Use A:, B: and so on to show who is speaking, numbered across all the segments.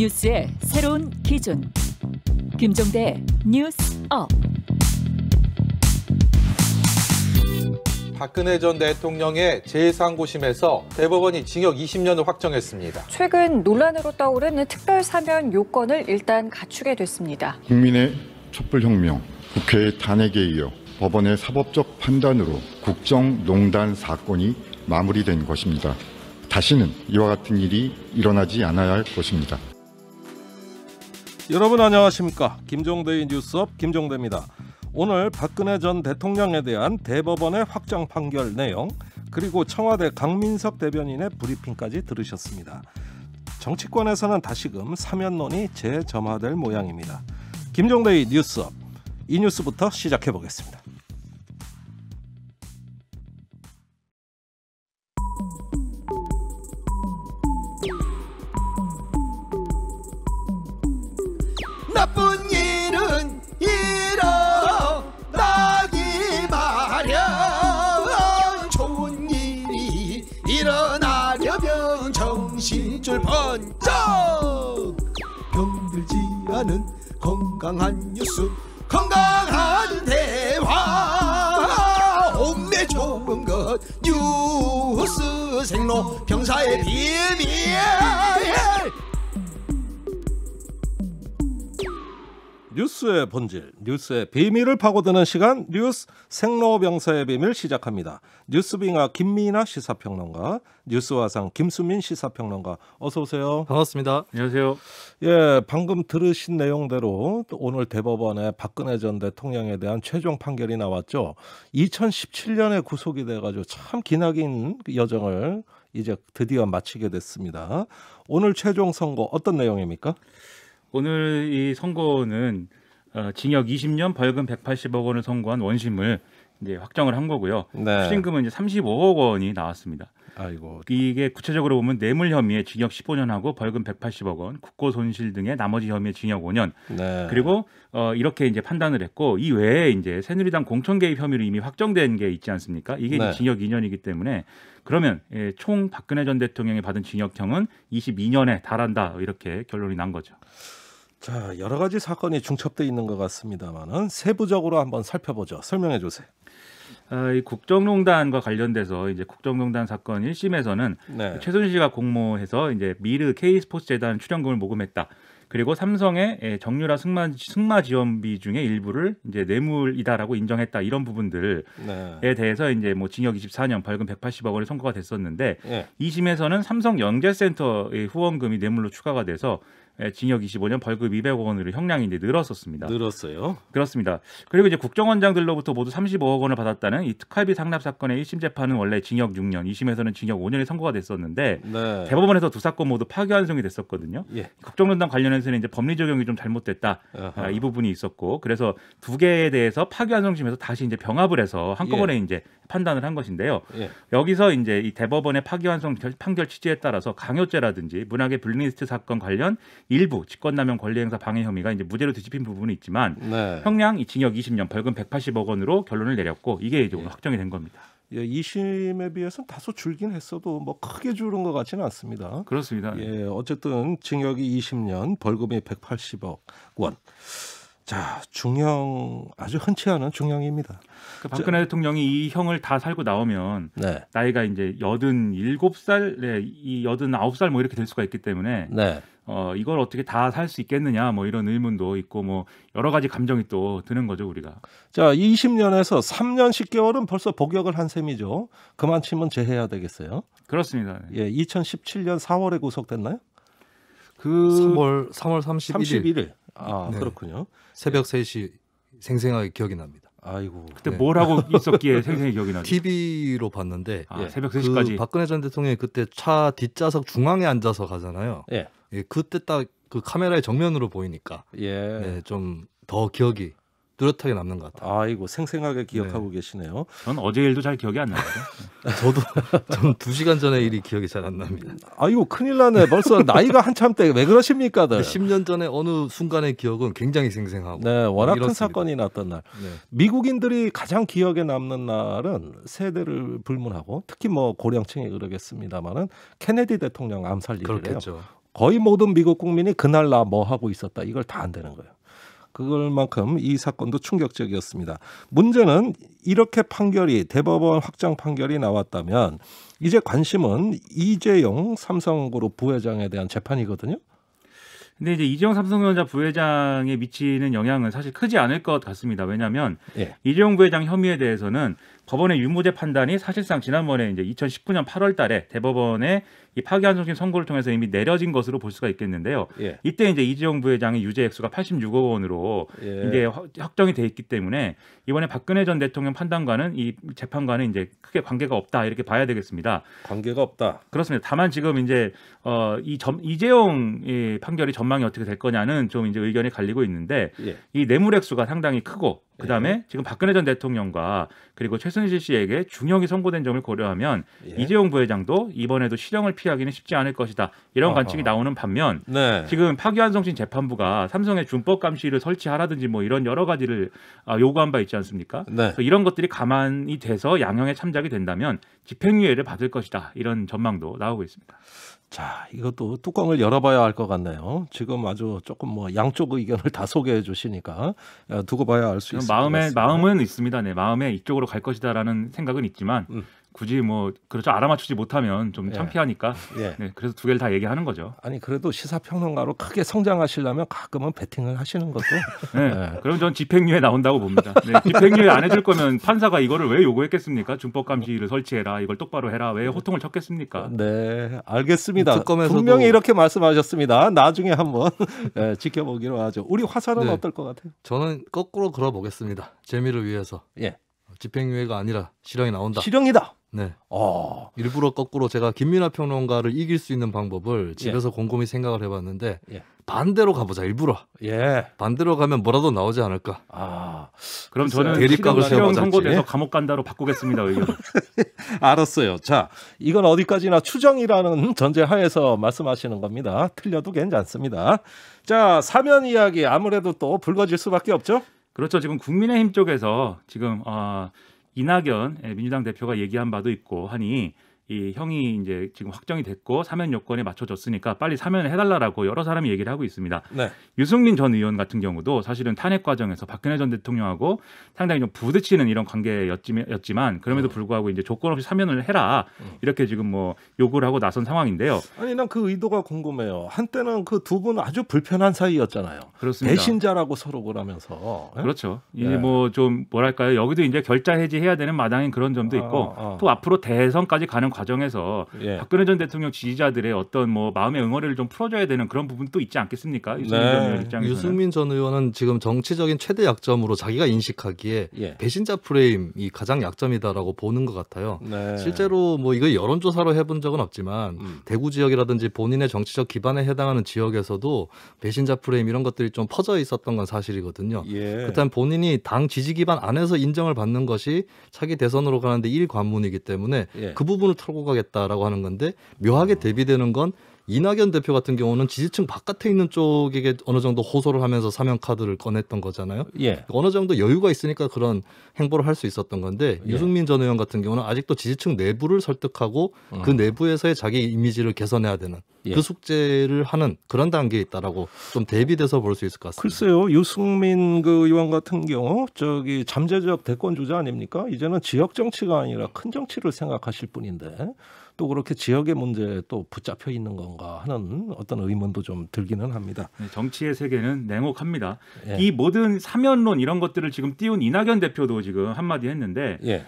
A: 뉴스의 새로운 기준. 김종대 뉴스업.
B: 박근혜 전 대통령의 제3고심에서 대법원이 징역 20년을 확정했습니다.
C: 최근 논란으로 떠오르는 특별사면 요건을 일단 갖추게 됐습니다.
D: 국민의 촛불혁명, 국회의 탄핵에 이어 법원의 사법적 판단으로 국정농단 사건이 마무리된 것입니다. 다시는 이와 같은 일이 일어나지 않아야 할 것입니다.
E: 여러분 안녕하십니까? 김종대의 뉴스업 김종대입니다. 오늘 박근혜 전 대통령에 대한 대법원의 확정 판결 내용, 그리고 청와대 강민석 대변인의 브리핑까지 들으셨습니다. 정치권에서는 다시금 사면론이 재점화될 모양입니다. 김종대의 뉴스업, 이 뉴스부터 시작해 보겠습니다.
F: 나쁜 일은 일어나기 마련, 좋은 일이 일어나려면 정신줄 번쩍, 병들지 않은 건강한 뉴스, 건강한 대화, 몸에 좋은 것 뉴스 생로 병사의 비밀.
E: 뉴스의 본질, 뉴스의 비밀을 파고드는 시간, 뉴스 생로병사의 비밀 시작합니다. 뉴스빙하 김민아 시사평론가, 뉴스화상 김수민 시사평론가, 어서 오세요.
G: 반갑습니다.
H: 안녕하세요.
E: 예, 방금 들으신 내용대로 오늘 대법원에 박근혜 전 대통령에 대한 최종 판결이 나왔죠. 2017년에 구속이 돼가지고 참 기나긴 여정을 이제 드디어 마치게 됐습니다. 오늘 최종 선고 어떤 내용입니까?
H: 오늘 이 선고는 징역 20년, 벌금 180억 원을 선고한 원심을 이제 확정을 한 거고요.
E: 네.
H: 추징금은 이제 35억 원이 나왔습니다.
E: 아이고.
H: 이게 구체적으로 보면 뇌물 혐의에 징역 15년하고 벌금 180억 원, 국고 손실 등의 나머지 혐의에 징역 5년.
E: 네.
H: 그리고 이렇게 이제 판단을 했고, 이 외에 이제 새누리당 공천 개입 혐의로 이미 확정된 게 있지 않습니까? 이게
E: 네.
H: 이제 징역 2년이기 때문에 그러면 총 박근혜 전 대통령이 받은 징역형은 22년에 달한다, 이렇게 결론이 난 거죠.
E: 자, 여러 가지 사건이 중첩돼 있는 것 같습니다만은 세부적으로 한번 살펴보죠. 설명해 주세요.
H: 이 국정농단과 관련돼서 이제 국정농단 사건 1심에서는
E: 네.
H: 최순실과 공모해서 이제 미르 K스포츠재단 출연금을 모금했다. 그리고 삼성의 정유라 승마 지원비 중에 일부를 이제 뇌물이다라고 인정했다. 이런 부분들에
E: 네.
H: 대해서 이제 뭐 징역 24년, 벌금 180억 원이 선고가 됐었는데,
E: 네.
H: 2심에서는 삼성 영재센터의 후원금이 뇌물로 추가가 돼서 징역 25년, 벌금 200억 원으로 형량이 이제 늘었었습니다.
E: 늘었어요.
H: 그렇습니다. 그리고 이제 국정원장들로부터 모두 35억 원을 받았다는 이 특활비 상납 사건의 1심 재판은 원래 징역 6년, 2심에서는 징역 5년이 선고가 됐었는데,
E: 네.
H: 대법원에서 두 사건 모두 파기환송이 됐었거든요.
E: 예.
H: 국정농단 관련해서는 이제 법리 적용이 좀 잘못됐다, 이 부분이 있었고, 그래서 두 개에 대해서 파기환송심에서 다시 이제 병합을 해서 한꺼번에 이제 판단을 한 것인데요.
E: 예.
H: 여기서 이제 이 대법원의 파기환송 판결 취지에 따라서 강요죄라든지 문학의 블랙리스트 사건 관련 일부 직권남용 권리행사 방해 혐의가 이제 무죄로 뒤집힌 부분이 있지만,
E: 네.
H: 형량 징역 20년, 벌금 180억 원으로 결론을 내렸고, 이게 이제 오늘 확정이 된 겁니다.
E: 예, 2심에 비해서는 다소 줄긴 했어도 뭐 크게 줄은 것 같지는 않습니다.
H: 그렇습니다.
E: 예, 어쨌든 징역이 20년, 벌금이 180억 원. 자, 중형, 아주 흔치 않은 중형입니다.
H: 박근혜 대통령이 이 형을 다 살고 나오면
E: 네.
H: 나이가 이제 87살, 이 89살 뭐 이렇게 될 수가 있기 때문에
E: 네.
H: 이걸 어떻게 다 살 수 있겠느냐, 뭐 이런 의문도 있고, 뭐 여러 가지 감정이 또 드는 거죠, 우리가.
E: 자, 20년에서 3년 10개월은 벌써 복역을 한 셈이죠. 그만 치면 재해야 되겠어요.
H: 그렇습니다.
E: 예, 2017년 4월에 구속됐나요?
G: 3월 31일.
E: 31일. 아,
G: 네.
E: 그렇군요.
G: 새벽 3시 생생하게 기억이 납니다.
E: 아이고.
H: 그때
G: 네.
H: 뭘 하고 있었기에 생생히 기억이 나죠.
G: TV로 봤는데
H: 새벽 3시까지.
G: 박근혜 전 대통령이 그때 차 뒷좌석 중앙에 앉아서 가잖아요.
E: 예.
G: 예, 그때 딱 그 카메라의 정면으로 보이니까
E: 예.
G: 좀 더 기억이 뚜렷하게 남는 것 같아요.
E: 아이고, 생생하게 기억하고 계시네요.
H: 전 어제 일도 잘 기억이 안 나요.
G: 저도 전 2시간 전에 일이 기억이 잘 안 납니다.
E: 아이고, 큰일 나네. 벌써 나이가 한참 때 왜 그러십니까들?
G: 10년 전에 어느 순간의 기억은 굉장히 생생하고.
E: 네, 워낙 큰
G: 이렇습니다.
E: 사건이 났던 날.
G: 네.
E: 미국인들이 가장 기억에 남는 날은 세대를 불문하고, 특히 뭐 고령층이 그러겠습니다만은 케네디 대통령 암살일이래요.
G: 그렇겠죠.
E: 거의 모든 미국 국민이 그날 나 뭐 하고 있었다. 이걸 다 안다는 거예요. 그걸만큼 이 사건도 충격적이었습니다. 문제는 이렇게 판결이 대법원 확정 판결이 나왔다면 이제 관심은 이재용 삼성그룹 부회장에 대한 재판이거든요.
H: 근데 이제 이재용 삼성전자 부회장에 미치는 영향은 사실 크지 않을 것 같습니다. 왜냐하면
E: 예.
H: 이재용 부회장 혐의에 대해서는 법원의 유무죄 판단이 사실상 지난번에 이제 2019년 8월달에 대법원의 이 파기환송심 선고를 통해서 이미 내려진 것으로 볼 수가 있겠는데요.
E: 예.
H: 이때 이제 이재용 부회장의 유죄 액수가 86억 원으로
E: 예.
H: 이제 확정이 돼 있기 때문에 이번에 박근혜 전 대통령 판단과는 이 재판과는 이제 크게 관계가 없다 이렇게 봐야 되겠습니다.
E: 관계가 없다.
H: 그렇습니다. 다만 지금 이제 이재용 판결이 전망이 어떻게 될 거냐는 좀 이제 의견이 갈리고 있는데
E: 예.
H: 이 뇌물 액수가 상당히 크고 그다음에 지금 박근혜 전 대통령과 그리고 최순실 씨에게 중형이 선고된 점을 고려하면
E: 예.
H: 이재용 부회장도 이번에도 실형을 피하기는 쉽지 않을 것이다. 이런 관측이 나오는 반면
E: 네.
H: 지금 파기환송심 재판부가 삼성의 준법 감시를 설치하라든지 뭐 이런 여러 가지를 요구한 바 있지 않습니까?
E: 네.
H: 그래서 이런 것들이 가만히 돼서 양형에 참작이 된다면 집행유예를 받을 것이다. 이런 전망도 나오고 있습니다.
E: 자, 이것도 뚜껑을 열어봐야 할 것 같네요. 지금 아주 조금 뭐 양쪽 의견을 다 소개해 주시니까 두고 봐야 알 수 있을 것 같습니다.
H: 마음은 있습니다. 네, 마음에 이쪽으로 갈 것이다라는 생각은 있지만 굳이 뭐 그렇죠 알아맞추지 못하면 좀 창피하니까
E: 예.
H: 네, 그래서 두 개를 다 얘기하는 거죠.
E: 아니 그래도 시사평론가로 크게 성장하시려면 가끔은 배팅을 하시는 것도
H: 네,
E: 네.
H: 그럼 전 집행유예 나온다고 봅니다. 네, 집행유예 안 해줄 거면 판사가 이거를 왜 요구했겠습니까? 준법 감시를 설치해라, 이걸 똑바로 해라, 왜 호통을 쳤겠습니까?
E: 네, 알겠습니다.
G: 특검에서도
E: 분명히 이렇게 말씀하셨습니다. 나중에 한번 지켜보기로 하죠. 우리 화살은
G: 네.
E: 어떨 것 같아요?
G: 저는 거꾸로 걸어보겠습니다. 재미를 위해서.
E: 예,
G: 집행유예가 아니라 실형이 나온다.
E: 실형이다.
G: 네.
E: 어,
G: 일부러 거꾸로 제가 김민하 평론가를 이길 수 있는 방법을 집에서 곰곰이 생각을 해봤는데
E: 예.
G: 반대로 가보자. 일부러
E: 예.
G: 반대로 가면 뭐라도 나오지 않을까.
E: 아,
H: 그럼 저는
G: 대립각을
H: 실형
G: 세워봤자
H: 선고돼서
E: 할지.
H: 감옥 간다로 바꾸겠습니다. 의견.
E: 알았어요. 자, 이건 어디까지나 추정이라는 전제하에서 말씀하시는 겁니다. 틀려도 괜찮습니다. 자, 사면 이야기 아무래도 또 불거질 수밖에 없죠?
H: 그렇죠. 지금 국민의힘 쪽에서 지금 이낙연 민주당 대표가 얘기한 바도 있고 하니 이 형이 이제 지금 확정이 됐고 사면 요건에 맞춰졌으니까 빨리 사면을 해달라고 여러 사람이 얘기를 하고 있습니다.
E: 네.
H: 유승민 전 의원 같은 경우도 사실은 탄핵 과정에서 박근혜 전 대통령하고 상당히 좀 부딪히는 이런 관계였지만 그럼에도 불구하고 이제 조건 없이 사면을 해라 이렇게 지금 뭐 요구를 하고 나선 상황인데요.
E: 아니 난 그 의도가 궁금해요. 한때는 그 두 분 아주 불편한 사이였잖아요.
H: 그렇습니다.
E: 배신자라고 서로 그러면서. 예?
H: 그렇죠.
E: 네.
H: 이제 뭐 좀 뭐랄까요. 여기도 이제 결자 해지해야 되는 마당인 그런 점도 있고 또 앞으로 대선까지 가는 과정에서
E: 예.
H: 박근혜 전 대통령 지지자들의 어떤 뭐 마음의 응어리를 좀 풀어줘야 되는 그런 부분도 있지 않겠습니까? 유승민
E: 네.
H: 전 의원 입장에서는.
G: 유승민 전 의원은 지금 정치적인 최대 약점으로 자기가 인식하기에
E: 예.
G: 배신자 프레임이 가장 약점이다라고 보는 것 같아요.
E: 네.
G: 실제로 뭐 이거 여론조사로 해본 적은 없지만 대구 지역이라든지 본인의 정치적 기반에 해당하는 지역에서도 배신자 프레임 이런 것들이 좀 퍼져 있었던 건 사실이거든요.
E: 예.
G: 그렇다면 본인이 당 지지 기반 안에서 인정을 받는 것이 차기 대선으로 가는데 일관문이기 때문에
E: 예.
G: 그 부분을 털고 가겠다라고 하는 건데 묘하게 대비되는 건 이낙연 대표 같은 경우는 지지층 바깥에 있는 쪽에게 어느 정도 호소를 하면서 사면 카드를 꺼냈던 거잖아요.
E: 예.
G: 어느 정도 여유가 있으니까 그런 행보를 할 수 있었던 건데
E: 예.
G: 유승민 전 의원 같은 경우는 아직도 지지층 내부를 설득하고 그 내부에서의 자기 이미지를 개선해야 되는
E: 예.
G: 그 숙제를 하는 그런 단계에 있다라고 좀 대비돼서 볼 수 있을 것 같습니다.
E: 글쎄요, 유승민 그 의원 같은 경우 저기 잠재적 대권 주자 아닙니까? 이제는 지역 정치가 아니라 큰 정치를 생각하실 분인데 또 그렇게 지역의 문제에 또 붙잡혀 있는 건가 하는 어떤 의문도 좀 들기는 합니다.
H: 네, 정치의 세계는 냉혹합니다.
E: 예.
H: 이 모든 사면론 이런 것들을 지금 띄운 이낙연 대표도 지금 한마디 했는데
E: 예.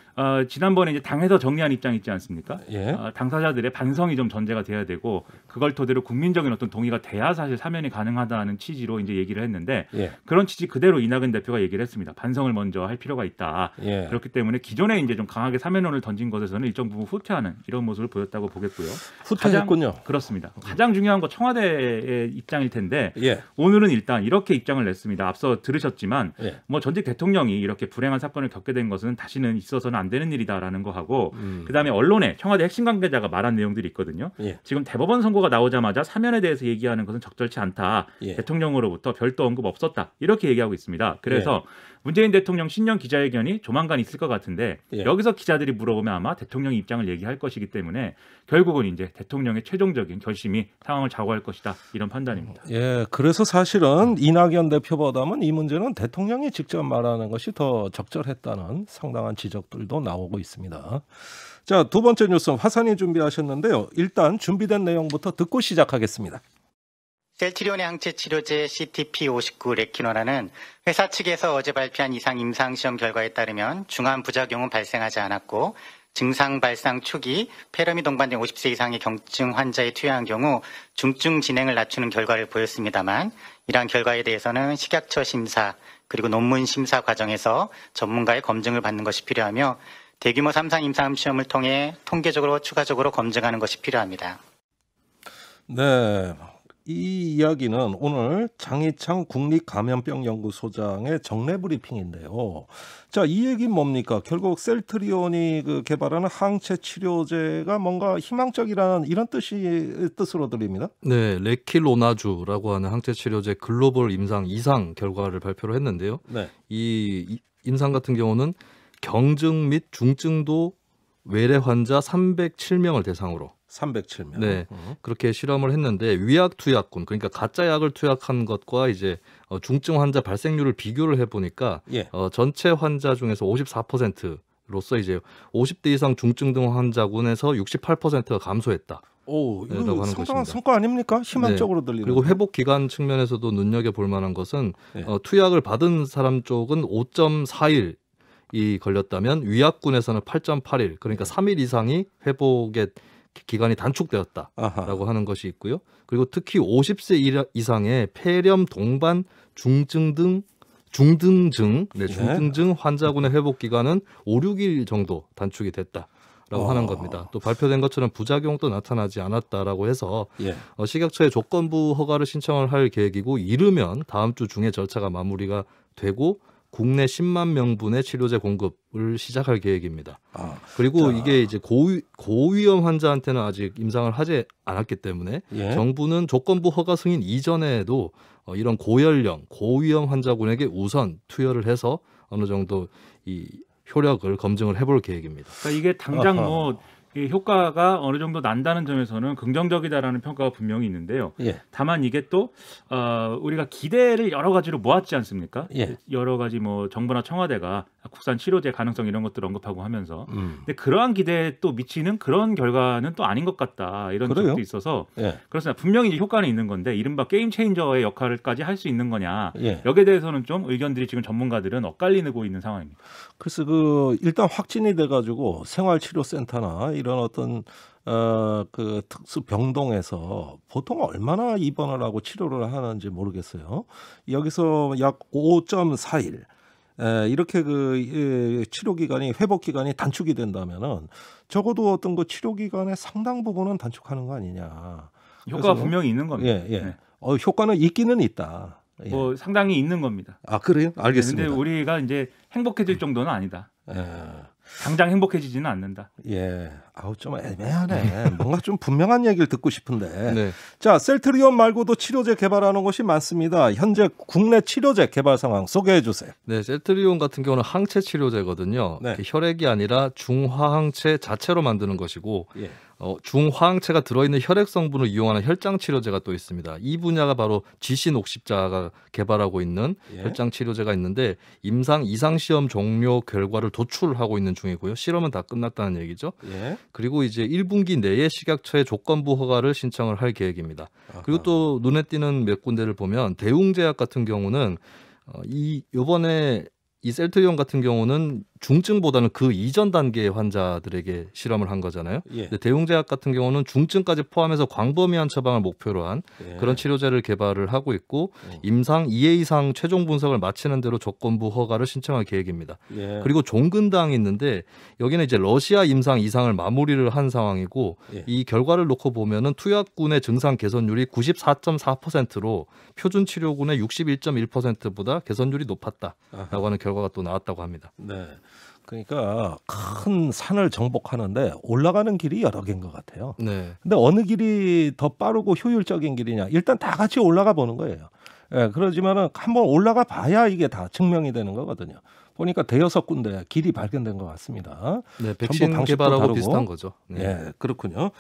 H: 지난번에 이제 당에서 정리한 입장 있지 않습니까?
E: 예.
H: 당사자들의 반성이 좀 전제가 돼야 되고 그걸 토대로 국민적인 어떤 동의가 돼야 사실 사면이 가능하다는 취지로 이제 얘기를 했는데
E: 예.
H: 그런 취지 그대로 이낙연 대표가 얘기를 했습니다. 반성을 먼저 할 필요가 있다.
E: 예.
H: 그렇기 때문에 기존에 이제 좀 강하게 사면론을 던진 것에서는 일정 부분 후퇴하는 이런 모습을 보였다고 보겠고요.
E: 후퇴했군요.
H: 그렇습니다. 가장 중요한 건 청와대의 입장일 텐데
E: 예.
H: 오늘은 일단 이렇게 입장을 냈습니다. 앞서 들으셨지만
E: 예.
H: 뭐 전직 대통령이 이렇게 불행한 사건을 겪게 된 것은 다시는 있어서는 안 되는 일이다라는 거 하고 그다음에 언론에 청와대 핵심 관계자가 말한 내용들이 있거든요.
E: 예.
H: 지금 대법원 선고가 나오자마자 사면에 대해서 얘기하는 것은 적절치 않다.
B: 예.
H: 대통령으로부터 별도 언급 없었다. 이렇게 얘기하고 있습니다. 그래서 문재인 대통령 신년 기자회견이 조만간 있을 것 같은데 여기서 기자들이 물어보면 아마 대통령 입장을 얘기할 것이기 때문에 결국은 이제 대통령의 최종적인 결심이 상황을 좌우할 것이다. 이런 판단입니다.
E: 예, 그래서 사실은 이낙연 대표보다는 이 문제는 대통령이 직접 말하는 것이 더 적절했다는 상당한 지적들도 나오고 있습니다. 자, 두 번째 뉴스 화산이 준비하셨는데요. 일단 준비된 내용부터 듣고 시작하겠습니다.
I: 셀트리온의 항체 치료제 CTP59 레키노라는 회사 측에서 어제 발표한 이상 임상시험 결과에 따르면 중한 부작용은 발생하지 않았고 증상 발상 초기 폐렴이 동반된 50세 이상의 경증 환자에 투여한 경우 중증 진행을 낮추는 결과를 보였습니다만 이러한 결과에 대해서는 식약처 심사 그리고 논문 심사 과정에서 전문가의 검증을 받는 것이 필요하며 대규모 3상 임상시험을 통해 통계적으로 추가적으로 검증하는 것이 필요합니다.
E: 네. 이 이야기는 오늘 장희창 국립감염병연구소장의 정례 브리핑인데요. 자, 이 얘기는 뭡니까? 결국 셀트리온이 개발하는 항체 치료제가 뭔가 희망적이라는 이런 뜻으로 들립니다.
G: 네, 레킬로나주라고 하는 항체 치료제 글로벌 임상 2상 결과를 발표를 했는데요.
E: 네.
G: 이 임상 같은 경우는 경증 및 중증도 외래 환자 307명을 대상으로
E: 307명.
G: 네, 그렇게 실험을 했는데 위약 투약군, 그러니까 가짜 약을 투약한 것과 이제 중증 환자 발생률을 비교를 해보니까 전체 환자 중에서 54%로서 이제 50대 이상 중증 등 환자군에서 68%가 감소했다.
E: 오, 이거
G: 하는
E: 상당한
G: 것입니다.
E: 성과 아닙니까? 희망적으로
G: 네.
E: 들리는.
G: 그리고 회복 기간 측면에서도 눈여겨볼 만한 것은 투약을 받은 사람 쪽은 5.4일 이 걸렸다면 위약군에서는 8.8일, 그러니까 3일 이상이 회복의 기간이 단축되었다라고 하는 것이 있고요. 그리고 특히 50세 이상의 폐렴 동반 중등증 환자군의 회복 기간은 5, 6일 정도 단축이 됐다라고 하는 겁니다. 또 발표된 것처럼 부작용도 나타나지 않았다라고 해서 식약처에 조건부 허가를 신청을 할 계획이고 이르면 다음 주 중에 절차가 마무리가 되고 국내 10만 명분의 치료제 공급을 시작할 계획입니다. 그리고 이게 이제 고위험 환자한테는 아직 임상을 하지 않았기 때문에 정부는 조건부 허가 승인 이전에도 이런 고연령, 고위험 환자군에게 우선 투여를 해서 어느 정도 이 효력을 검증을 해볼 계획입니다.
H: 그러니까 이게 당장 이 효과가 어느 정도 난다는 점에서는 긍정적이다라는 평가가 분명히 있는데요. 다만 이게 또 우리가 기대를 여러 가지로 모았지 않습니까? 여러 가지 뭐 정부나 청와대가 국산 치료제 가능성 이런 것들을 언급하고 하면서 근데 그러한 기대에 또 미치는 그런 결과는 또 아닌 것 같다 이런 적도 있어서 그렇습니다. 분명히 이제 효과는 있는 건데 이른바 게임 체인저의 역할까지 할 수 있는 거냐 여기에 대해서는 좀 의견들이 지금 전문가들은 엇갈리고 있는 상황입니다.
E: 그래서 일단 확진이 돼가지고 생활치료센터나 이런 어떤 특수 병동에서 보통 얼마나 입원을 하고 치료를 하는지 모르겠어요. 여기서 약 5.4일 이렇게 치료 기간이 회복 기간이 단축이 된다면은 적어도 어떤 치료 기간의 상당 부분은 단축하는 거 아니냐.
H: 효과가 분명히 있는 겁니다.
E: 효과는 있기는 있다.
H: 뭐 상당히 있는 겁니다.
E: 아, 그래요? 알겠습니다.
H: 근데 우리가 이제 행복해질 정도는 아니다. 당장 행복해지지는 않는다.
E: 좀 애매하네. 뭔가 좀 분명한 얘기를 듣고 싶은데. 자, 셀트리온 말고도 치료제 개발하는 곳이 많습니다. 현재 국내 치료제 개발 상황 소개해 주세요.
G: 네, 셀트리온 같은 경우는 항체 치료제거든요. 혈액이 아니라 중화항체 자체로 만드는 것이고 중화항체가 들어있는 혈액 성분을 이용하는 혈장 치료제가 또 있습니다. 이 분야가 바로 GC 녹십자가 개발하고 있는 혈장 치료제가 있는데 임상 2상 시험 종료 결과를 도출하고 있는 중이고요. 실험은 다 끝났다는 얘기죠. 그리고 이제 1분기 내에 식약처에 조건부 허가를 신청을 할 계획입니다. 그리고 또 눈에 띄는 몇 군데를 보면 대웅제약 같은 경우는 이번에 이 셀트리온 같은 경우는 중증보다는 그 이전 단계의 환자들에게 실험을 한 거잖아요. 근데 대웅제약 같은 경우는 중증까지 포함해서 광범위한 처방을 목표로 한 그런 치료제를 개발을 하고 있고 임상 2회 이상 최종 분석을 마치는 대로 조건부 허가를 신청할 계획입니다. 그리고 종근당이 있는데 여기는 이제 러시아 임상 2상을 마무리를 한 상황이고 이 결과를 놓고 보면은 투약군의 증상 개선율이 94.4%로 표준 치료군의 61.1%보다 개선율이 높았다라고 하는 결과가 또 나왔다고 합니다.
E: 그러니까 큰 산을 정복하는데 올라가는 길이 여러 개인 것 같아요.
G: 네.
E: 근데 어느 길이 더 빠르고 효율적인 길이냐? 일단 다 같이 올라가 보는 거예요. 예, 그러지만은 한번 올라가 봐야 이게 다 증명이 되는 거거든요. 보니까 대여섯 군데 길이 발견된 것 같습니다.
G: 네, 백신 개발하고 비슷한 거죠. 네.
E: 예, 그렇군요.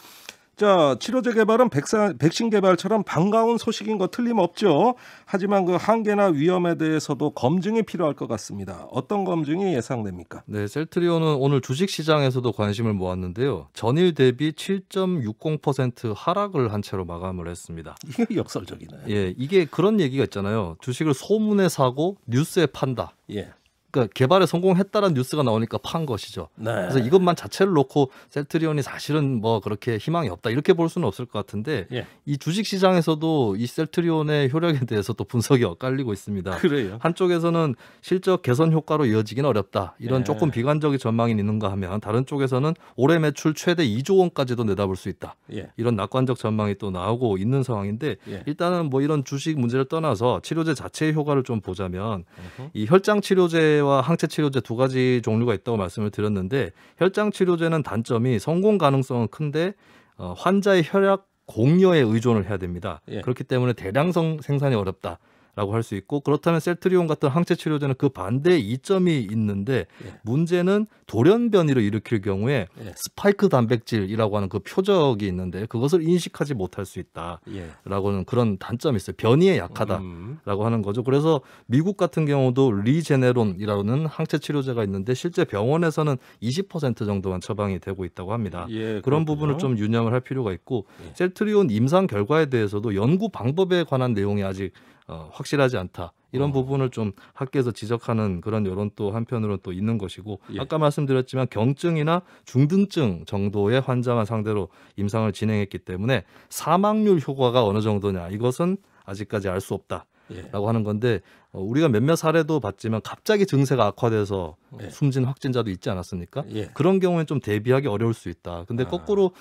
E: 자, 치료제 개발은 백신 개발처럼 반가운 소식인 거 틀림없죠. 하지만 그 한계나 위험에 대해서도 검증이 필요할 것 같습니다. 어떤 검증이 예상됩니까?
G: 네, 셀트리온은 오늘 주식시장에서도 관심을 모았는데요. 전일 대비 7.60% 하락을 한 채로 마감을 했습니다.
E: 이게 역설적이네.
G: 예, 이게 그런 얘기가 있잖아요. 주식을 소문에 사고 뉴스에 판다.
E: 예.
G: 그러니까 개발에 성공했다는 뉴스가 나오니까 판 것이죠.
E: 네.
G: 그래서 이것만 자체를 놓고 셀트리온이 사실은 뭐 그렇게 희망이 없다 이렇게 볼 수는 없을 것 같은데
E: 예.
G: 이 주식 시장에서도 이 셀트리온의 효력에 대해서 또 분석이 엇갈리고 있습니다.
E: 그래요.
G: 한쪽에서는 실적 개선 효과로 이어지기는 어렵다. 이런
E: 예.
G: 조금 비관적인 전망이 있는가 하면 다른 쪽에서는 올해 매출 최대 2조 원까지도 내다볼 수 있다.
E: 예.
G: 이런 낙관적 전망이 또 나오고 있는 상황인데
E: 예.
G: 일단은 뭐 이런 주식 문제를 떠나서 치료제 자체의 효과를 좀 보자면 이 혈장 치료제와 항체 치료제 두 가지 종류가 있다고 말씀을 드렸는데 혈장 치료제는 단점이 성공 가능성은 큰데 환자의 혈액 공여에 의존을 해야 됩니다.
E: 예.
G: 그렇기 때문에 대량 생산이 어렵다. 라고 할 수 있고 그렇다면 셀트리온 같은 항체 치료제는 그 반대의 이점이 있는데
E: 예.
G: 문제는 돌연 변이를 일으킬 경우에
E: 예.
G: 스파이크 단백질이라고 하는 그 표적이 있는데 그것을 인식하지 못할 수
E: 예.
G: 있다라고는 그런 단점이 있어요. 변이에 약하다라고 하는 거죠. 그래서 미국 같은 경우도 리제네론이라는 항체 치료제가 있는데 실제 병원에서는 20% 정도만 처방이 되고 있다고 합니다.
E: 예,
G: 그런
E: 그렇군요.
G: 부분을 좀 유념을 할 필요가 있고
E: 예.
G: 셀트리온 임상 결과에 대해서도 연구 방법에 관한 내용이 아직 확실하지 않다. 이런 부분을 좀 학계에서 지적하는 그런 여론 또 한편으로는 또 있는 것이고
E: 예.
G: 아까 말씀드렸지만 경증이나 중등증 정도의 환자만 상대로 임상을 진행했기 때문에 사망률 효과가 어느 정도냐 이것은 아직까지 알 수 없다.
E: 예.
G: 라고 하는 건데 우리가 몇몇 사례도 봤지만 갑자기 증세가 악화돼서
E: 예.
G: 숨진 확진자도 있지 않았습니까?
E: 예.
G: 그런 경우에는 좀 대비하기 어려울 수 있다. 근데 거꾸로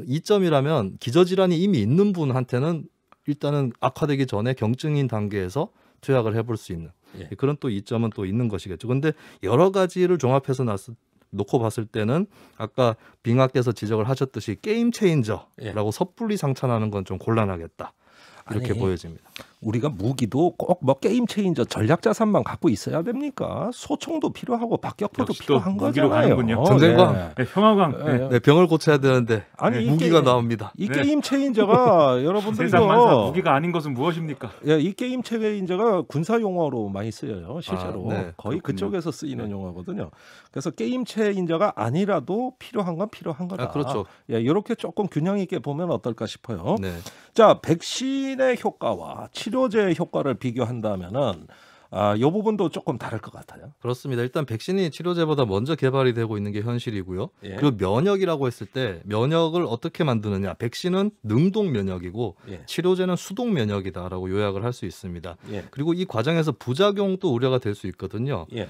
G: 이점이라면 기저질환이 이미 있는 분한테는 일단은 악화되기 전에 경증인 단계에서 투약을 해볼 수 있는
E: 예.
G: 그런 또 이점은 또 있는 것이겠죠. 그런데 여러 가지를 종합해서 놓고 봤을 때는 아까 빙하께서 지적을 하셨듯이 게임 체인저라고
E: 예.
G: 섣불리 상찬하는 건 좀 곤란하겠다. 이렇게
E: 아니,
G: 보여집니다.
E: 우리가 무기도 꼭 뭐 게임 체인저 전략 자산만 갖고 있어야 됩니까? 소총도 필요하고 박격포도
H: 역시 또
E: 필요한
H: 무기로
E: 거잖아요.
H: 가는군요.
G: 전쟁과
H: 네, 평화광. 네.
G: 네, 병을 고쳐야 되는데
E: 아니,
G: 무기가
E: 게-
G: 나옵니다.
E: 이
H: 네.
E: 게임 체인저가 여러분들
H: 세상 만사
E: 이거
H: 무기가 아닌 것은 무엇입니까?
E: 예, 이 게임 체인저가 군사 용어로 많이 쓰여요. 실제로
G: 아, 네,
E: 거의
G: 그렇군요.
E: 그쪽에서 쓰이는 용어거든요. 그래서 게임 체인저가 아니라도 필요한 건 필요한 거다.
G: 아, 그렇죠.
E: 예, 이렇게 조금 균형 있게 보면 어떨까 싶어요.
G: 네.
E: 자, 백신의 효과와 치료제의 효과를 비교한다면은 이 부분도 조금 다를 것 같아요.
G: 그렇습니다. 일단 백신이 치료제보다 먼저 개발이 되고 있는 게 현실이고요.
E: 예.
G: 그리고 면역이라고 했을 때 면역을 어떻게 만드느냐. 백신은 능동 면역이고
E: 예.
G: 치료제는 수동 면역이다라고 요약을 할 수 있습니다.
E: 예.
G: 그리고 이 과정에서 부작용도 우려가 될 수 있거든요.
E: 예.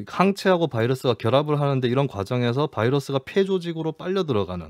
G: 항체하고 바이러스가 결합을 하는데 이런 과정에서 바이러스가 폐조직으로 빨려 들어가는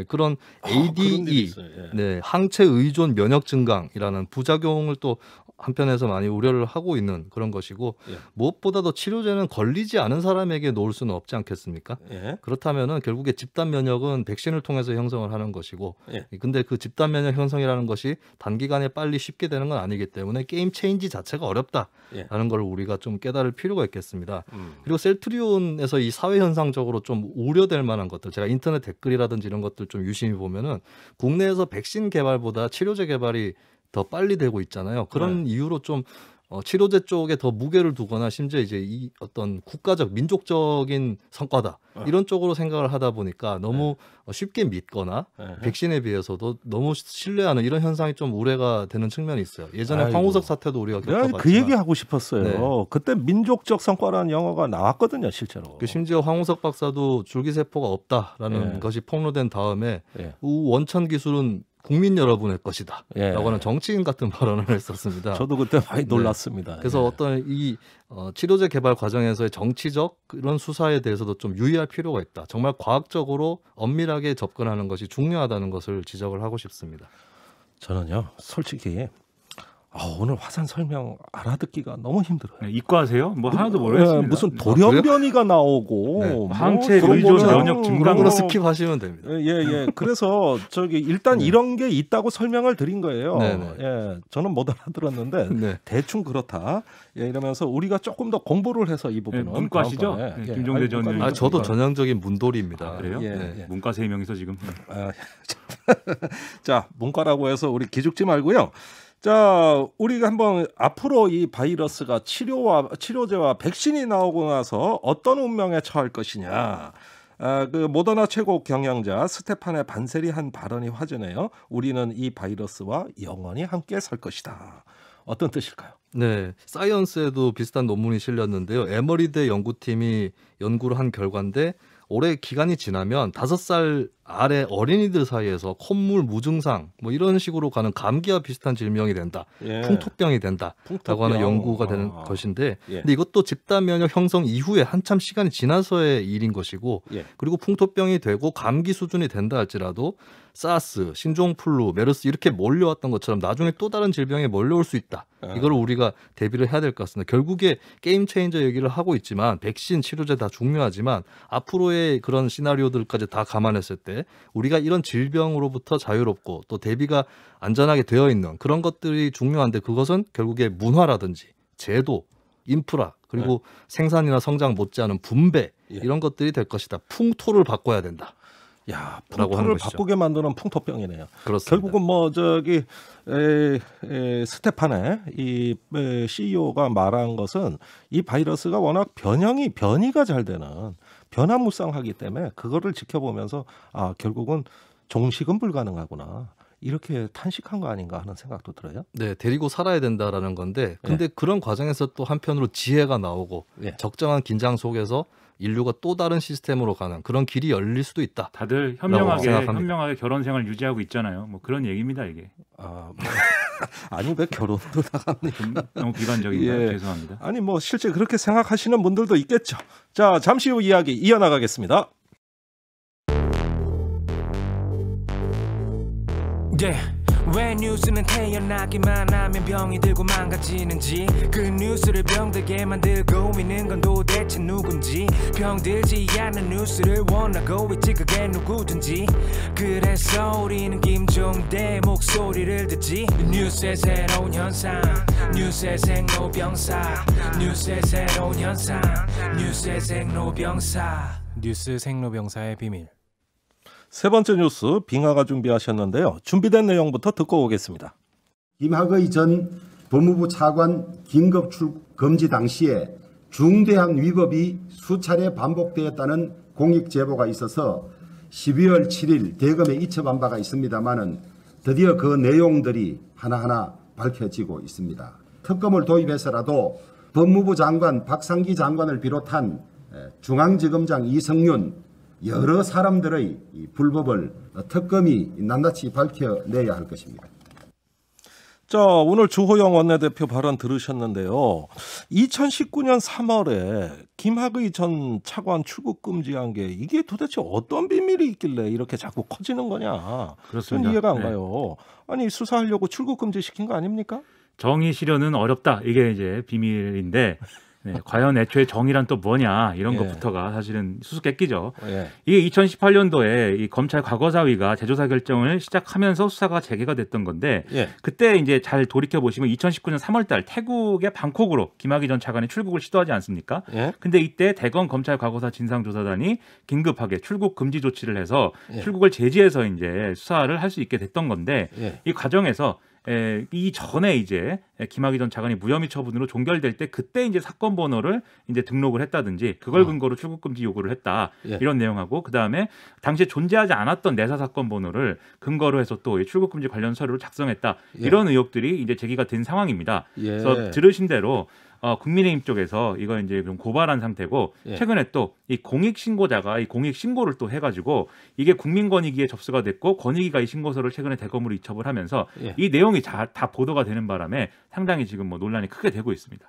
G: 그런
E: 그런 일이
G: ADE,
E: 있어요. 예.
G: 항체 의존 면역 증강이라는 부작용을 또 한편에서 많이 우려를 하고 있는 그런 것이고
E: 예.
G: 무엇보다도 치료제는 걸리지 않은 사람에게 놓을 수는 없지 않겠습니까?
E: 예.
G: 그렇다면은 결국에 집단 면역은 백신을 통해서 형성을 하는 것이고,
E: 예.
G: 근데 그 집단 면역 형성이라는 것이 단기간에 빨리 쉽게 되는 건 아니기 때문에 게임 체인지 자체가 어렵다라는
E: 예.
G: 걸 우리가 좀 깨달을 필요가 있겠습니다. 그리고 셀트리온에서 이 사회 현상적으로 좀 우려될 만한 것들, 제가 인터넷 댓글이라든지 이런 것들 좀 유심히 보면은 국내에서 백신 개발보다 치료제 개발이 더 빨리 되고 있잖아요. 그런 이유로 좀 치료제 쪽에 더 무게를 두거나 심지어 이제 이 어떤 국가적 민족적인 성과다 이런 쪽으로 생각을 하다 보니까 너무 쉽게 믿거나 백신에 비해서도 너무 신뢰하는 이런 현상이 좀 우려가 되는 측면이 있어요. 예전에
E: 아이고.
G: 황우석 사태도 우리가
E: 내가
G: 겪어봤지만
E: 그 얘기 하고 싶었어요.
G: 네.
E: 그때 민족적 성과라는 영화가 나왔거든요, 실제로.
G: 그 심지어 황우석 박사도 줄기세포가 없다라는
E: 예.
G: 것이 폭로된 다음에
E: 예.
G: 원천 기술은 국민 여러분의 것이다
E: 예.
G: 라고 하는 정치인 같은 발언을 했었습니다.
E: 저도 그때 많이 놀랐습니다.
G: 그래서
E: 예.
G: 어떤 이 치료제 개발 과정에서의 정치적 이런 수사에 대해서도 좀 유의할 필요가 있다. 정말 과학적으로 엄밀하게 접근하는 것이 중요하다는 것을 지적을 하고 싶습니다.
E: 저는요, 솔직히 오늘 화산 설명 알아듣기가 너무 힘들어요.
H: 네, 이과하세요? 뭐 하나도 모르겠습니다.
E: 무슨 돌연변이가 나오고
H: 네.
E: 뭐
H: 항체 의존 면역 증강
G: 그런 거 스킵하시면 됩니다.
E: 예. 그래서 일단 이런 게 있다고 설명을 드린 거예요.
G: 네네.
E: 예, 저는 못 알아들었는데
G: 네.
E: 대충 그렇다. 예, 이러면서 우리가 조금 더 공부를 해서 이 부분은
H: 문과시죠?
E: 다음번에,
H: 네, 김종대 전 의원님.
G: 저도 전형적인 문돌이입니다.
H: 그래요?
E: 예.
H: 문과 3명이서 지금.
E: 자, 문과라고 해서 우리 기죽지 말고요. 자, 우리가 한번 앞으로 이 바이러스가 치료제와 백신이 나오고 나서 어떤 운명에 처할 것이냐. 그 모더나 최고 경영자 스테판의 반셀이 한 발언이 화제네요. 우리는 이 바이러스와 영원히 함께 살 것이다. 어떤 뜻일까요?
G: 네, 사이언스에도 비슷한 논문이 실렸는데요. 에머리대 연구팀이 연구를 한 결과인데 올해 기간이 지나면 5살 아래 어린이들 사이에서 콧물 무증상 뭐 이런 식으로 가는 감기와 비슷한 질병이 된다.
E: 예.
G: 풍토병이 된다라고 하는 연구가 되는 것인데
E: 예.
G: 근데 이것도 집단 면역 형성 이후에 한참 시간이 지나서의 일인 것이고
E: 예.
G: 그리고 풍토병이 되고 감기 수준이 된다 할지라도 사스, 신종플루, 메르스 이렇게 몰려왔던 것처럼 나중에 또 다른 질병에 몰려올 수 있다. 이걸 우리가 대비를 해야 될 것 같습니다. 결국에 게임 체인저 얘기를 하고 있지만 백신, 치료제 다 중요하지만 앞으로의 그런 시나리오들까지 다 감안했을 때 우리가 이런 질병으로부터 자유롭고 또 대비가 안전하게 되어 있는 그런 것들이 중요한데 그것은 결국에 문화라든지 제도, 인프라 그리고 생산이나 성장 못지않은 분배 이런 것들이 될 것이다. 풍토를 바꿔야 된다.
E: 야, 풍토를 바꾸게 만드는 풍토병이네요.
G: 그렇습니다.
E: 결국은 스테판의 이 CEO가 말한 것은 이 바이러스가 워낙 변이가 잘 되는 변화무쌍하기 때문에 그거를 지켜보면서 결국은 종식은 불가능하구나. 이렇게 탄식한 거 아닌가 하는 생각도 들어요.
G: 네, 데리고 살아야 된다라는 건데 근데 그런 과정에서 또 한편으로 지혜가 나오고 적정한 긴장 속에서 인류가 또 다른 시스템으로 가는 그런 길이 열릴 수도 있다.
H: 다들 현명하게 결혼 생활 유지하고 있잖아요. 뭐 그런 얘기입니다, 이게.
E: 아니 왜 결혼도 나갔니?
H: 너무 비관적인가요? 죄송합니다.
E: 아니 뭐 실제 그렇게 생각하시는 분들도 있겠죠. 자, 잠시 후 이야기 이어나가겠습니다.
J: 왜 뉴스는 태어나기만 하면 병이 들고 망가지는지 그 뉴스를 병들게 만들고 있는 건 도대체 누군지 병들지 않는 뉴스를 원하고 있지 그게 누구든지 그래서 우리는 김종대 목소리를 듣지 뉴스의 새로운 현상 뉴스의 생로병사 뉴스의 새로운 현상 뉴스의 생로병사 뉴스 생로병사의 비밀
E: 세 번째 뉴스 빙하가 준비하셨는데요. 준비된 내용부터 듣고 오겠습니다.
K: 김학의 전 법무부 차관 긴급 금지 당시에 중대한 위법이 수차례 반복되었다는 공익 제보가 있어서 12월 7일 대검에 이첩한 바가 있습니다마는 드디어 그 내용들이 하나하나 밝혀지고 있습니다. 특검을 도입해서라도 법무부 장관 박상기 장관을 비롯한 중앙지검장 이성윤 여러 사람들의 불법을 특검이 낱낱이 밝혀내야 할 것입니다.
E: 자, 오늘 주호영 원내대표 발언 들으셨는데요. 2019년 3월에 김학의 전 차관 출국 금지한 게 이게 도대체 어떤 비밀이 있길래 이렇게 자꾸 커지는 거냐.
H: 그렇습니다.
E: 이해가 안 가요. 아니 수사하려고 출국 금지 시킨 거 아닙니까?
H: 정의 실현은 어렵다. 이게 이제 비밀인데 과연 애초에 정의란 또 뭐냐 이런 것부터가 사실은 수수께끼죠. 이게 2018년도에 이 검찰 과거사위가 재조사 결정을 시작하면서 수사가 재개가 됐던 건데 그때 이제 잘 돌이켜 보시면 2019년 3월달 태국의 방콕으로 김학의 전 차관이 출국을 시도하지 않습니까? 근데 이때 대검 검찰 과거사 진상조사단이 긴급하게 출국 금지 조치를 해서 출국을 제지해서 이제 수사를 할 수 있게 됐던 건데 이 과정에서 이 전에 이제 김학의 전 차관이 무혐의 처분으로 종결될 때 그때 이제 사건 번호를 이제 등록을 했다든지 그걸 근거로 출국 금지 요구를 했다 이런 내용하고 그 다음에 당시에 존재하지 않았던 내사 사건 번호를 근거로 해서 또 출국 금지 관련 서류를 작성했다 이런 의혹들이 이제 제기가 된 상황입니다. 그래서 들으신 대로 국민의힘 쪽에서 이거 이제 좀 고발한 상태고 최근에 또 이 공익 신고자가 이 공익 신고를 또 해가지고 이게 국민권익위에 접수가 됐고 권익위가 이 신고서를 최근에 대검으로 이첩을 하면서 이 내용이 다 보도가 되는 바람에 상당히 지금 뭐 논란이 크게 되고 있습니다.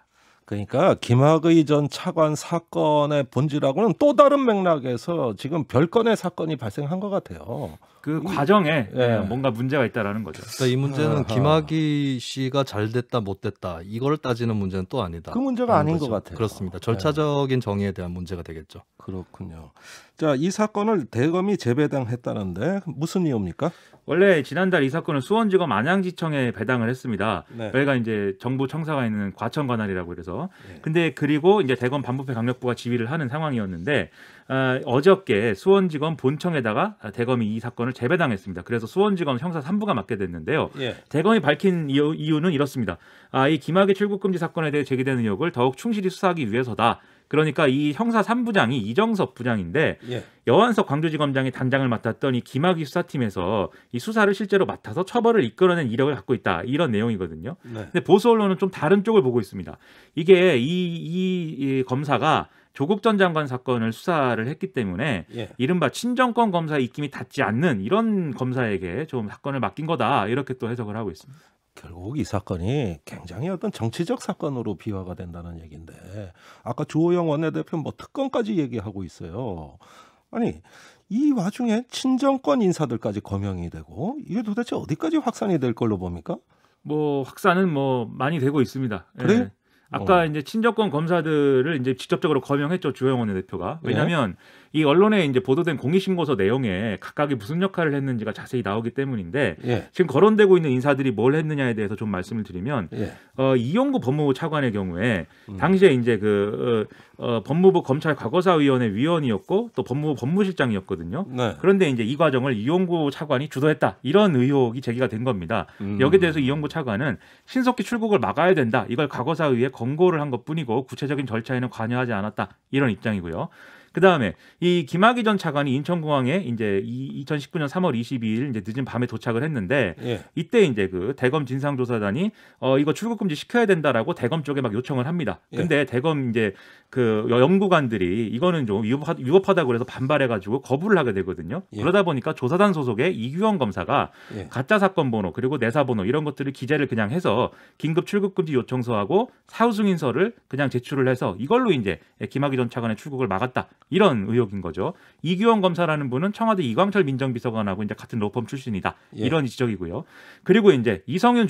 E: 그러니까 김학의 전 차관 사건의 본질하고는 또 다른 맥락에서 지금 별건의 사건이 발생한 것 같아요.
H: 그 과정에 뭔가 문제가 있다라는 거죠.
G: 그러니까 이 문제는 김학의 씨가 잘 됐다 못 됐다 이걸 따지는 문제는 또 아니다.
E: 그 문제가 아닌 것 같아요.
G: 그렇습니다. 절차적인 정의에 대한 문제가 되겠죠.
E: 그렇군요. 자, 이 사건을 대검이 재배당했다는데 무슨 이유입니까?
H: 원래 지난달 이 사건은 수원지검 안양지청에 배당을 했습니다. 여기가 이제 정부 청사가 있는 과천 관할이라고 그래서. 근데 그리고 이제 대검 반부패 강력부가 지휘를 하는 상황이었는데 어저께 수원지검 본청에다가 대검이 이 사건을 재배당했습니다. 그래서 수원지검 형사 3부가 맡게 됐는데요. 대검이 밝힌 이유는 이렇습니다. 이 김학의 출국금지 사건에 대해 제기된 의혹을 더욱 충실히 수사하기 위해서다. 그러니까 이 형사 3부장이 이정섭 부장인데 여한석 광주지검장이 단장을 맡았던 이 김학의 수사팀에서 이 수사를 실제로 맡아서 처벌을 이끌어낸 이력을 갖고 있다. 이런 내용이거든요. 근데 보수 언론은 좀 다른 쪽을 보고 있습니다. 이게 이 검사가 조국 전 장관 사건을 수사를 했기 때문에 이른바 친정권 검사의 입김이 닿지 않는 이런 검사에게 좀 사건을 맡긴 거다. 이렇게 또 해석을 하고 있습니다.
E: 결국 이 사건이 굉장히 어떤 정치적 사건으로 비화가 된다는 얘기인데 아까 주호영 원내대표 뭐 특검까지 얘기하고 있어요. 아니 이 와중에 친정권 인사들까지 거명이 되고 이게 도대체 어디까지 확산이 될 걸로 봅니까?
H: 뭐 확산은 뭐 많이 되고 있습니다.
E: 그래요?
H: 아까 이제 친정권 검사들을 이제 직접적으로 거명했죠, 주호영 원내대표가. 왜냐하면 이 언론에 이제 보도된 공익신고서 내용에 각각이 무슨 역할을 했는지가 자세히 나오기 때문인데 지금 거론되고 있는 인사들이 뭘 했느냐에 대해서 좀 말씀을 드리면 이용구 법무부 차관의 경우에 당시에 이제 법무부 검찰 과거사위원회 위원이었고 또 법무부 법무실장이었거든요. 그런데 이제 이 과정을 이용구 차관이 주도했다 이런 의혹이 제기가 된 겁니다. 여기에 대해서 이용구 차관은 신속히 출국을 막아야 된다. 이걸 과거사위에 권고를 한 것뿐이고 구체적인 절차에는 관여하지 않았다 이런 입장이고요. 그 다음에 이 김학의 전 차관이 인천공항에 이제 2019년 3월 22일 이제 늦은 밤에 도착을 했는데 이때 이제 그 대검 진상조사단이 이거 출국금지 시켜야 된다라고 대검 쪽에 막 요청을 합니다. 근데 대검 이제 그 연구관들이 이거는 좀 위법하다고 그래서 반발해가지고 거부를 하게 되거든요. 그러다 보니까 조사단 소속의 이규원 검사가 가짜 사건 번호 그리고 내사 번호 이런 것들을 기재를 그냥 해서 긴급 출국금지 요청서하고 사후 승인서를 그냥 제출을 해서 이걸로 이제 김학의 전 차관의 출국을 막았다. 이런 의혹인 거죠. 이규원 검사라는 분은 청와대 이광철 민정비서관하고 이제 같은 로펌 출신이다. 이런 지적이고요. 그리고 이제 이성윤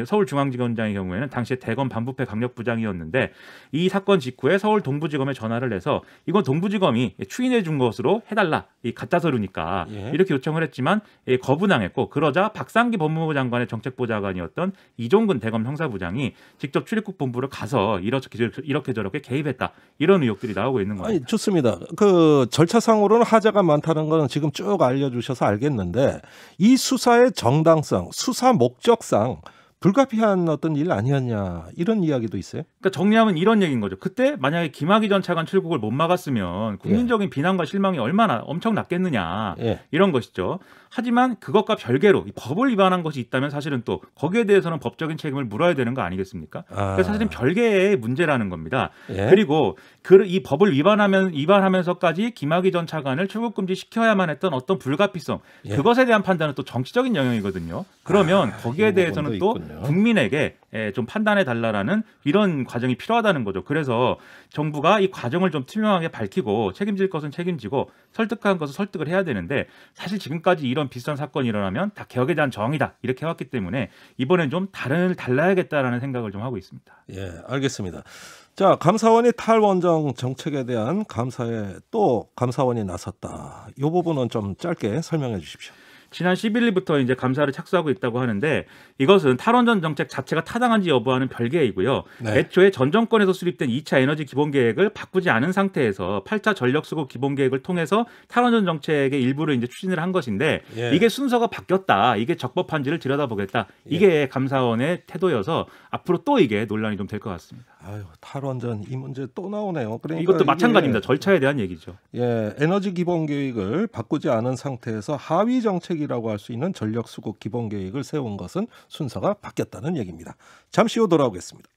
H: 서울중앙지검장의 경우에는 당시에 대검 반부패 강력부장이었는데 이 사건 직후에 서울 동부지검에 전화를 해서 이건 동부지검이 추인해 준 것으로 해달라. 이 가짜 서류니까 이렇게 요청을 했지만 거부당했고 그러자 박상기 법무부 장관의 정책보좌관이었던 이종근 대검 형사부장이 직접 출입국 본부를 가서 이렇게 저렇게 개입했다. 이런 의혹들이 나오고 있는 거예요.
E: 좋습니다. 그 절차상으로는 하자가 많다는 건 지금 쭉 알려주셔서 알겠는데 이 수사의 정당성, 수사 목적상 불가피한 어떤 일 아니었냐 이런 이야기도 있어요.
H: 그러니까 정리하면 이런 얘기인 거죠. 그때 만약에 김학의 전 차관 출국을 못 막았으면 국민적인 비난과 실망이 얼마나 엄청났겠느냐 이런 것이죠. 하지만 그것과 별개로 이 법을 위반한 것이 있다면 사실은 또 거기에 대해서는 법적인 책임을 물어야 되는 거 아니겠습니까? 그래서 사실은 별개의 문제라는 겁니다. 그리고 이 법을 위반하면서까지 김학의 전 차관을 출국금지 시켜야만 했던 어떤 불가피성 그것에 대한 판단은 또 정치적인 영역이거든요. 그러면 거기에 대해서는 또 국민에게 좀 판단해 달라라는 이런 과정이 필요하다는 거죠. 그래서 정부가 이 과정을 좀 투명하게 밝히고 책임질 것은 책임지고 설득한 것은 설득을 해야 되는데 사실 지금까지 이런 비슷한 사건이 일어나면 다 개혁에 대한 정의다 이렇게 해왔기 때문에 이번엔 좀 달라야겠다라는 생각을 좀 하고 있습니다.
E: 예, 알겠습니다. 자, 감사원이 탈원정 정책에 대한 감사에 또 감사원이 나섰다. 이 부분은 좀 짧게 설명해 주십시오.
H: 지난 11일부터 이제 감사를 착수하고 있다고 하는데 이것은 탈원전 정책 자체가 타당한지 여부와는 별개이고요. 애초에 전 정권에서 수립된 2차 에너지 기본계획을 바꾸지 않은 상태에서 8차 전력수급 기본계획을 통해서 탈원전 정책의 일부를 이제 추진을 한 것인데 이게 순서가 바뀌었다. 이게 적법한지를 들여다보겠다. 이게 감사원의 태도여서 앞으로 또 이게 논란이 좀 될 것 같습니다.
E: 아유, 탈원전 이 문제 또 나오네요. 그러니까
H: 이것도 마찬가지입니다. 절차에 대한 얘기죠.
E: 에너지 기본계획을 바꾸지 않은 상태에서 하위 정책이라고 할 수 있는 전력수급 기본계획을 세운 것은 순서가 바뀌었다는 얘기입니다. 잠시 후 돌아오겠습니다.